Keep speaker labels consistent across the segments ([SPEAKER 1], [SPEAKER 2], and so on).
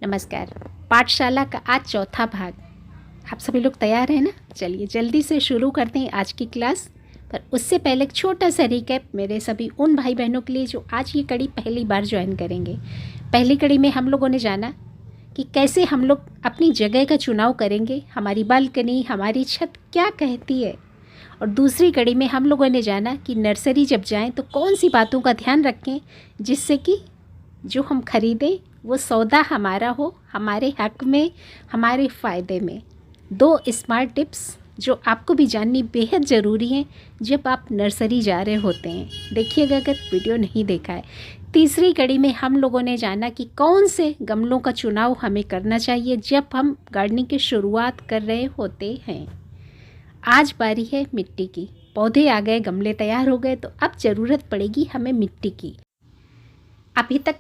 [SPEAKER 1] नमस्कार। पाठशाला का आज चौथा भाग। आप सभी लोग तैयार हैं ना? चलिए जल्दी से शुरू करते हैं आज की क्लास। पर उससे पहले एक छोटा सा रिकैप मेरे सभी उन भाई बहनों के लिए जो आज ये कड़ी पहली बार ज्वाइन करेंगे। पहली कड़ी में हम लोगों ने जाना कि कैसे हम लोग अपनी जगह का चुनाव करेंगे, हमारी बालकनी, हमारी छत क्या कहती है। और दूसरी कड़ी में हम लोगों ने जाना कि नर्सरी जब जाएं तो कौन सी बातों का ध्यान रखें जिससे कि जो हम खरीदें वो सौदा हमारा हो, हमारे हक में, हमारे फ़ायदे में। 2 स्मार्ट टिप्स जो आपको भी जाननी बेहद ज़रूरी हैं जब आप नर्सरी जा रहे होते हैं। देखिएगा अगर वीडियो नहीं देखा है। तीसरी कड़ी में हम लोगों ने जाना कि कौन से गमलों का चुनाव हमें करना चाहिए जब हम गार्डनिंग की शुरुआत कर रहे होते हैं। आज बारी है मिट्टी की। पौधे आ गए, गमले तैयार हो गए, तो अब ज़रूरत पड़ेगी हमें मिट्टी की। अभी तक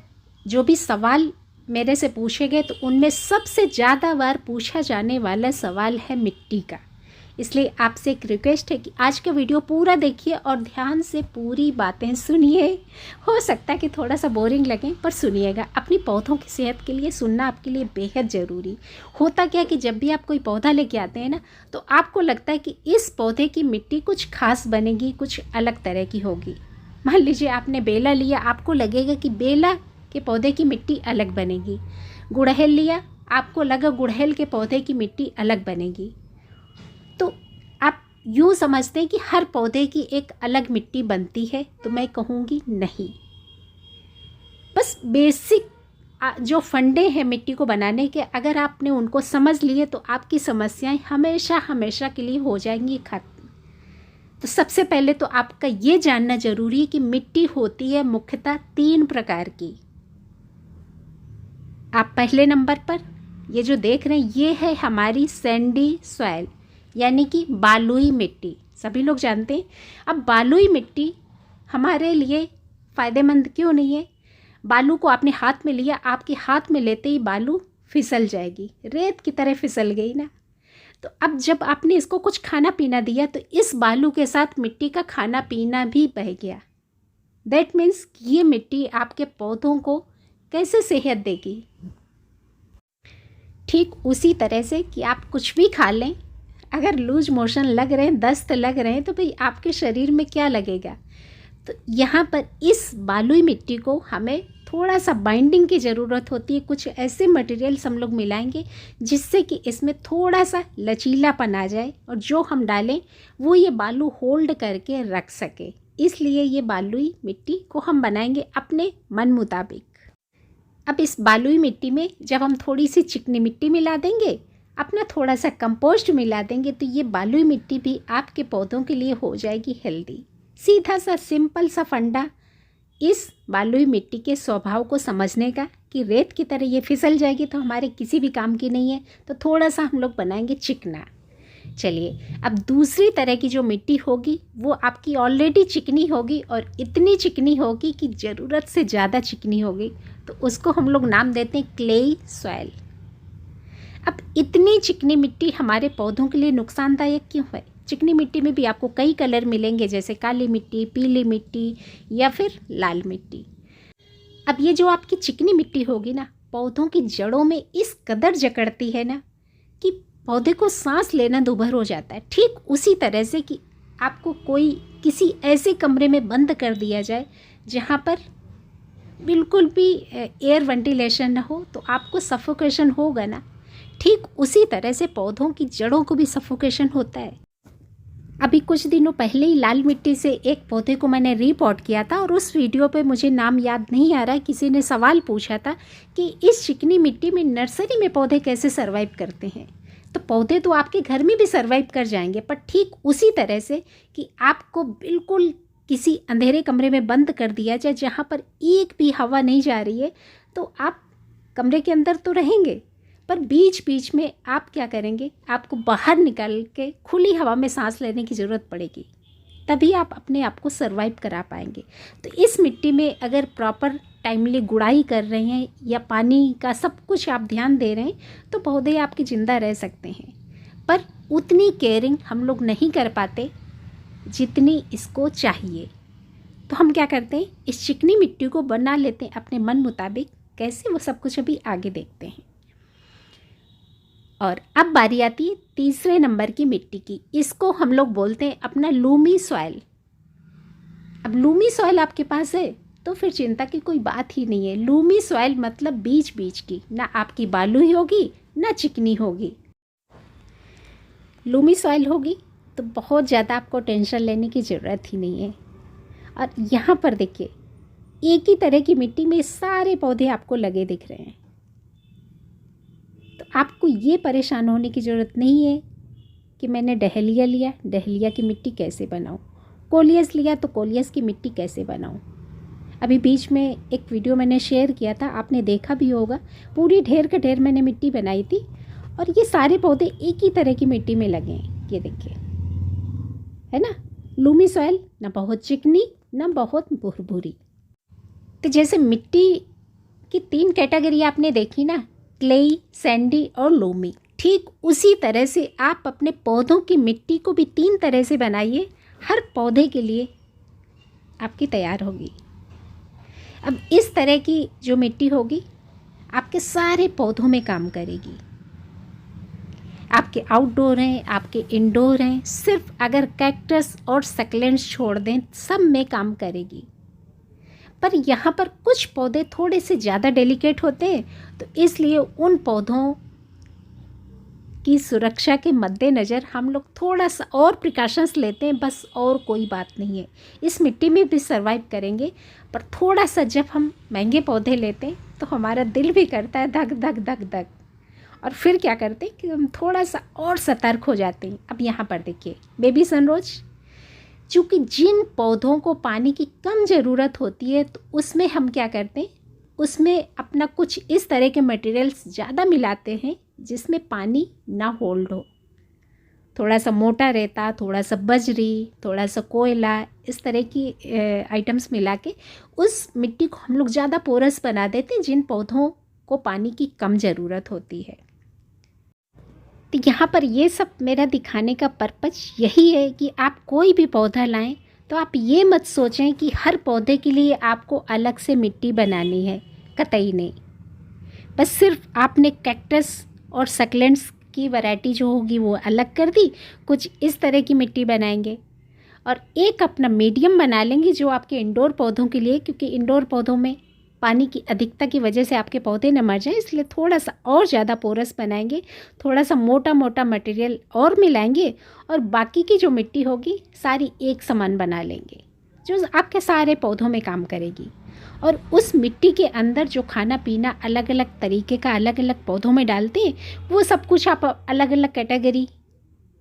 [SPEAKER 1] जो भी सवाल मेरे से पूछे गए तो उनमें सबसे ज़्यादा बार पूछा जाने वाला सवाल है मिट्टी का। इसलिए आपसे एक रिक्वेस्ट है कि आज का वीडियो पूरा देखिए और ध्यान से पूरी बातें सुनिए। हो सकता है कि थोड़ा सा बोरिंग लगे पर सुनिएगा। अपनी पौधों की सेहत के लिए सुनना आपके लिए बेहद ज़रूरी। होता क्या कि जब भी आप कोई पौधा लेके आते हैं ना, तो आपको लगता है कि इस पौधे की मिट्टी कुछ खास बनेगी, कुछ अलग तरह की होगी। मान लीजिए आपने बेला लिया, आपको लगेगा कि बेला के पौधे की मिट्टी अलग बनेगी। गुड़हल लिया, आपको लगा गुड़हल के पौधे की मिट्टी अलग बनेगी। तो आप यूँ समझते हैं कि हर पौधे की एक अलग मिट्टी बनती है, तो मैं कहूँगी नहीं। बस बेसिक जो फंडे हैं मिट्टी को बनाने के, अगर आपने उनको समझ लिए तो आपकी समस्याएं हमेशा हमेशा के लिए हो जाएंगी खत्म। तो सबसे पहले तो आपका ये जानना जरूरी है कि मिट्टी होती है मुख्यतः 3 प्रकार की। आप पहले नंबर पर ये जो देख रहे हैं ये है हमारी सैंडी सॉइल, यानी कि बालुई मिट्टी। सभी लोग जानते हैं। अब बालुई मिट्टी हमारे लिए फ़ायदेमंद क्यों नहीं है? बालू को आपने हाथ में लिया, आपके हाथ में लेते ही बालू फिसल जाएगी, रेत की तरह फिसल गई ना। तो अब जब आपने इसको कुछ खाना पीना दिया तो इस बालू के साथ मिट्टी का खाना पीना भी बह गया। दैट मीन्स ये मिट्टी आपके पौधों को कैसे सेहत देगी? ठीक उसी तरह से कि आप कुछ भी खा लें, अगर लूज मोशन लग रहे हैं, दस्त लग रहे हैं, तो भाई आपके शरीर में क्या लगेगा? तो यहाँ पर इस बालुई मिट्टी को हमें थोड़ा सा बाइंडिंग की ज़रूरत होती है। कुछ ऐसे मटेरियल्स हम लोग मिलाएंगे जिससे कि इसमें थोड़ा सा लचीलापन आ जाए और जो हम डालें वो ये बालू होल्ड करके रख सके। इसलिए ये बालुई मिट्टी को हम बनाएंगे अपने मन मुताबिक। अब इस बालुई मिट्टी में जब हम थोड़ी सी चिकनी मिट्टी मिला देंगे, अपना थोड़ा सा कंपोस्ट मिला देंगे, तो ये बालुई मिट्टी भी आपके पौधों के लिए हो जाएगी हेल्दी। सीधा सा सिंपल सा फंडा इस बालुई मिट्टी के स्वभाव को समझने का कि रेत की तरह ये फिसल जाएगी तो हमारे किसी भी काम की नहीं है, तो थोड़ा सा हम लोग बनाएंगे चिकना। चलिए, अब दूसरी तरह की जो मिट्टी होगी वो आपकी ऑलरेडी चिकनी होगी और इतनी चिकनी होगी कि ज़रूरत से ज़्यादा चिकनी होगी, तो उसको हम लोग नाम देते हैं क्लेई सॉइल। अब इतनी चिकनी मिट्टी हमारे पौधों के लिए नुकसानदायक क्यों है? चिकनी मिट्टी में भी आपको कई कलर मिलेंगे, जैसे काली मिट्टी, पीली मिट्टी या फिर लाल मिट्टी। अब ये जो आपकी चिकनी मिट्टी होगी ना, पौधों की जड़ों में इस कदर जकड़ती है ना कि पौधे को सांस लेना दूभर हो जाता है। ठीक उसी तरह से कि आपको कोई किसी ऐसे कमरे में बंद कर दिया जाए जहाँ पर बिल्कुल भी एयर वेंटिलेशन ना हो, तो आपको सफोकेशन होगा ना। ठीक उसी तरह से पौधों की जड़ों को भी सफोकेशन होता है। अभी कुछ दिनों पहले ही लाल मिट्टी से एक पौधे को मैंने रिपोर्ट किया था और उस वीडियो पे मुझे नाम याद नहीं आ रहा, किसी ने सवाल पूछा था कि इस चिकनी मिट्टी में नर्सरी में पौधे कैसे सर्वाइव करते हैं। तो पौधे तो आपके घर में भी सर्वाइव कर जाएंगे, पर ठीक उसी तरह से कि आपको बिल्कुल किसी अंधेरे कमरे में बंद कर दिया जाए जहाँ पर एक भी हवा नहीं जा रही है, तो आप कमरे के अंदर तो रहेंगे पर बीच बीच में आप क्या करेंगे, आपको बाहर निकल के खुली हवा में सांस लेने की ज़रूरत पड़ेगी, तभी आप अपने आप को सर्वाइव करा पाएंगे। तो इस मिट्टी में अगर प्रॉपर टाइमली गुड़ाई कर रहे हैं या पानी का सब कुछ आप ध्यान दे रहे हैं तो पौधे आपके ज़िंदा रह सकते हैं। पर उतनी केयरिंग हम लोग नहीं कर पाते जितनी इसको चाहिए। तो हम क्या करते हैं, इस चिकनी मिट्टी को बना लेते हैं अपने मन मुताबिक कैसे, वो सब कुछ अभी आगे देखते हैं। और अब बारी आती है तीसरे नंबर की मिट्टी की। इसको हम लोग बोलते हैं अपना लूमी सॉइल। अब लूमी सॉइल आपके पास है तो फिर चिंता की कोई बात ही नहीं है। लूमी सॉइल मतलब बीच बीच की, ना आपकी बालुई होगी ना चिकनी होगी। लूमी सॉइल होगी तो बहुत ज़्यादा आपको टेंशन लेने की ज़रूरत ही नहीं है। और यहाँ पर देखिए, एक ही तरह की मिट्टी में सारे पौधे आपको लगे दिख रहे हैं, तो आपको ये परेशान होने की ज़रूरत नहीं है कि मैंने डहेलिया लिया, डहेलिया की मिट्टी कैसे बनाऊँ, कोलियस लिया तो कोलियस की मिट्टी कैसे बनाऊँ। अभी बीच में एक वीडियो मैंने शेयर किया था, आपने देखा भी होगा, पूरी ढेर का ढेर मैंने मिट्टी बनाई थी और ये सारे पौधे एक ही तरह की मिट्टी में लगे हैं। ये देखिए, है ना, लूमी सॉइल, ना बहुत चिकनी ना बहुत भुरभुरी। तो जैसे मिट्टी की 3 कैटेगरी आपने देखी ना, क्लेई, सैंडी और लूमी, ठीक उसी तरह से आप अपने पौधों की मिट्टी को भी 3 तरह से बनाइए। हर पौधे के लिए आपकी तैयार होगी। अब इस तरह की जो मिट्टी होगी आपके सारे पौधों में काम करेगी। आपके आउटडोर हैं, आपके इंडोर हैं, सिर्फ अगर कैक्टस और सक्लेंट्स छोड़ दें सब में काम करेगी। पर यहाँ पर कुछ पौधे थोड़े से ज़्यादा डेलिकेट होते हैं, तो इसलिए उन पौधों की सुरक्षा के मद्देनज़र हम लोग थोड़ा सा और प्रिकॉशंस लेते हैं, बस, और कोई बात नहीं है। इस मिट्टी में भी सर्वाइव करेंगे, पर थोड़ा सा जब हम महंगे पौधे लेते हैं तो हमारा दिल भी करता है धक धक धक धक, और फिर क्या करते हैं कि हम थोड़ा सा और सतर्क हो जाते हैं। अब यहाँ पर देखिए, बेबी सनरोज, चूँकि जिन पौधों को पानी की कम ज़रूरत होती है तो उसमें हम क्या करते हैं, उसमें अपना कुछ इस तरह के मटेरियल्स ज़्यादा मिलाते हैं जिसमें पानी ना होल्ड हो। थोड़ा सा मोटा रेता, थोड़ा सा बजरी, थोड़ा सा कोयला, इस तरह की आइटम्स मिला के उस मिट्टी को हम लोग ज़्यादा पोरस बना देते हैं जिन पौधों को पानी की कम ज़रूरत होती है। तो यहाँ पर ये सब मेरा दिखाने का पर्पज़ यही है कि आप कोई भी पौधा लाएं तो आप ये मत सोचें कि हर पौधे के लिए आपको अलग से मिट्टी बनानी है, कतई नहीं। बस सिर्फ आपने कैक्टस और सक्लेंट्स की वैरायटी जो होगी वो अलग कर दी, कुछ इस तरह की मिट्टी बनाएंगे और एक अपना मीडियम बना लेंगे जो आपके इंडोर पौधों के लिए, क्योंकि इंडोर पौधों में पानी की अधिकता की वजह से आपके पौधे न मर जाएं, इसलिए थोड़ा सा और ज़्यादा पोरस बनाएंगे, थोड़ा सा मोटा मोटा मटेरियल और मिलाएंगे और बाकी की जो मिट्टी होगी सारी एक समान बना लेंगे जो आपके सारे पौधों में काम करेगी। और उस मिट्टी के अंदर जो खाना पीना अलग अलग तरीके का अलग अलग पौधों में डालते हैं वो सब कुछ आप अलग अलग कैटेगरी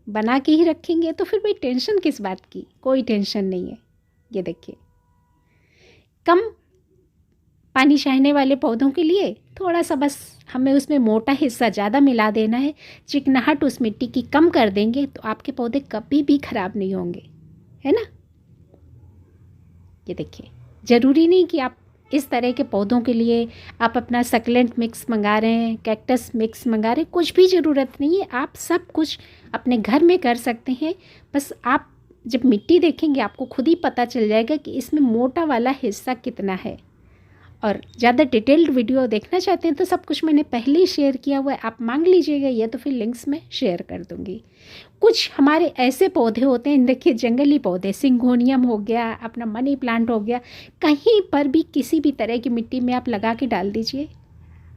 [SPEAKER 1] बना के ही रखेंगे, तो फिर भाई टेंशन किस बात की, कोई टेंशन नहीं है। ये देखिए, कम पानी चाहने वाले पौधों के लिए थोड़ा सा बस हमें उसमें मोटा हिस्सा ज़्यादा मिला देना है, चिकनाहट उस मिट्टी की कम कर देंगे तो आपके पौधे कभी भी ख़राब नहीं होंगे, है ना। ये देखिए, ज़रूरी नहीं कि आप इस तरह के पौधों के लिए आप अपना सक्लेंट मिक्स मंगा रहे हैं, कैक्टस मिक्स मंगा रहे हैं, कुछ भी ज़रूरत नहीं है। आप सब कुछ अपने घर में कर सकते हैं। बस आप जब मिट्टी देखेंगे आपको खुद ही पता चल जाएगा कि इसमें मोटा वाला हिस्सा कितना है। और ज़्यादा डिटेल्ड वीडियो देखना चाहते हैं तो सब कुछ मैंने पहले ही शेयर किया हुआ है, आप मांग लीजिएगा, ये तो फिर लिंक्स में शेयर कर दूँगी। कुछ हमारे ऐसे पौधे होते हैं, देखिए जंगली पौधे, सिंगोनियम हो गया, अपना मनी प्लांट हो गया, कहीं पर भी किसी भी तरह की मिट्टी में आप लगा के डाल दीजिए,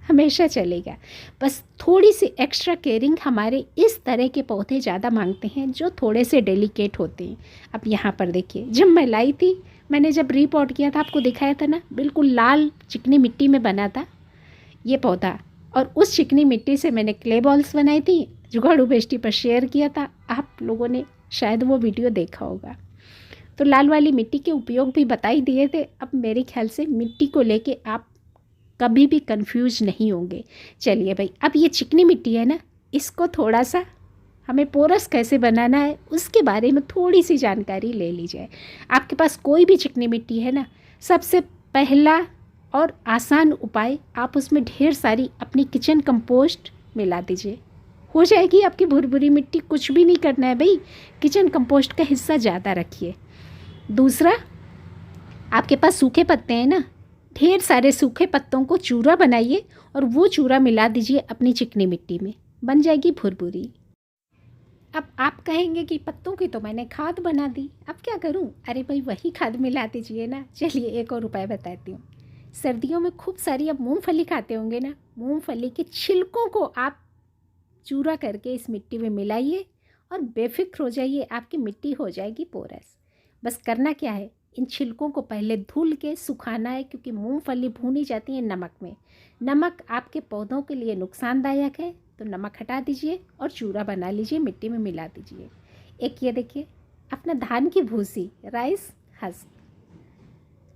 [SPEAKER 1] हमेशा चलेगा। बस थोड़ी सी एक्स्ट्रा केयरिंग हमारे इस तरह के पौधे ज़्यादा मांगते हैं जो थोड़े से डेलिकेट होते हैं। अब यहाँ पर देखिए, जब मैं लाई थी, मैंने जब रीपॉट किया था आपको दिखाया था ना, बिल्कुल लाल चिकनी मिट्टी में बना था ये पौधा, और उस चिकनी मिट्टी से मैंने क्ले बॉल्स बनाई थी, जुगाड़ू बेस्टी पर शेयर किया था, आप लोगों ने शायद वो वीडियो देखा होगा। तो लाल वाली मिट्टी के उपयोग भी बता ही दिए थे। अब मेरे ख्याल से मिट्टी को लेके आप कभी भी कंफ्यूज नहीं होंगे। चलिए भाई, अब ये चिकनी मिट्टी है ना, इसको थोड़ा सा हमें पोरस कैसे बनाना है उसके बारे में थोड़ी सी जानकारी ले ली जाए। आपके पास कोई भी चिकनी मिट्टी है ना, सबसे पहला और आसान उपाय, आप उसमें ढेर सारी अपनी किचन कंपोस्ट मिला दीजिए, हो जाएगी आपकी भुरभुरी मिट्टी। कुछ भी नहीं करना है भाई, किचन कंपोस्ट का हिस्सा ज़्यादा रखिए। दूसरा, आपके पास सूखे पत्ते हैं ना, ढेर सारे सूखे पत्तों को चूरा बनाइए और वो चूरा मिला दीजिए अपनी चिकनी मिट्टी में, बन जाएगी भुरभुरी। अब आप कहेंगे कि पत्तों की तो मैंने खाद बना दी, अब क्या करूं? अरे भाई वही खाद मिला दीजिए ना। चलिए एक और उपाय बताती हूँ। सर्दियों में खूब सारी अब मूंगफली खाते होंगे ना, मूंगफली के छिलकों को आप चूरा करके इस मिट्टी में मिलाइए और बेफिक्र हो जाइए, आपकी मिट्टी हो जाएगी पोरस। बस करना क्या है, इन छिलकों को पहले धुल के सुखाना है, क्योंकि मूंगफली भूनी जाती है नमक में। नमक आपके पौधों के लिए नुकसानदायक है, तो नमक हटा दीजिए और चूरा बना लीजिए, मिट्टी में मिला दीजिए। एक ये देखिए अपना धान की भूसी, राइस हस्क,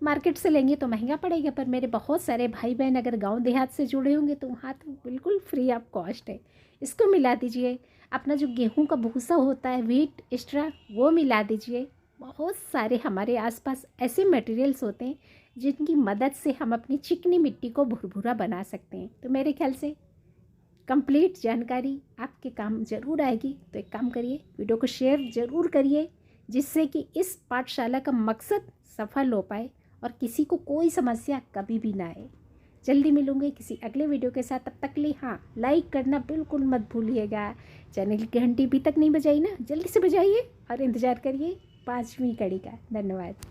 [SPEAKER 1] मार्केट से लेंगे तो महंगा पड़ेगा, पर मेरे बहुत सारे भाई बहन अगर गांव देहात से जुड़े होंगे तो वहाँ तो बिल्कुल फ्री ऑफ कॉस्ट है। इसको मिला दीजिए। अपना जो गेहूं का भूसा होता है, व्हीट एक्स्ट्रा, वो मिला दीजिए। बहुत सारे हमारे आसपास ऐसे मटेरियल्स होते हैं जिनकी मदद से हम अपनी चिकनी मिट्टी को भुरभुरा बना सकते हैं। तो मेरे ख्याल से कंप्लीट जानकारी आपके काम ज़रूर आएगी। तो एक काम करिए, वीडियो को शेयर ज़रूर करिए, जिससे कि इस पाठशाला का मकसद सफल हो पाए और किसी को कोई समस्या कभी भी ना आए। जल्दी मिलूंगे किसी अगले वीडियो के साथ। तब तक के लिए हाँ, लाइक करना बिल्कुल मत भूलिएगा। चैनल की घंटी अभी तक नहीं बजाई ना, जल्दी से बजाइए और इंतज़ार करिए 5वीं कड़ी का। धन्यवाद।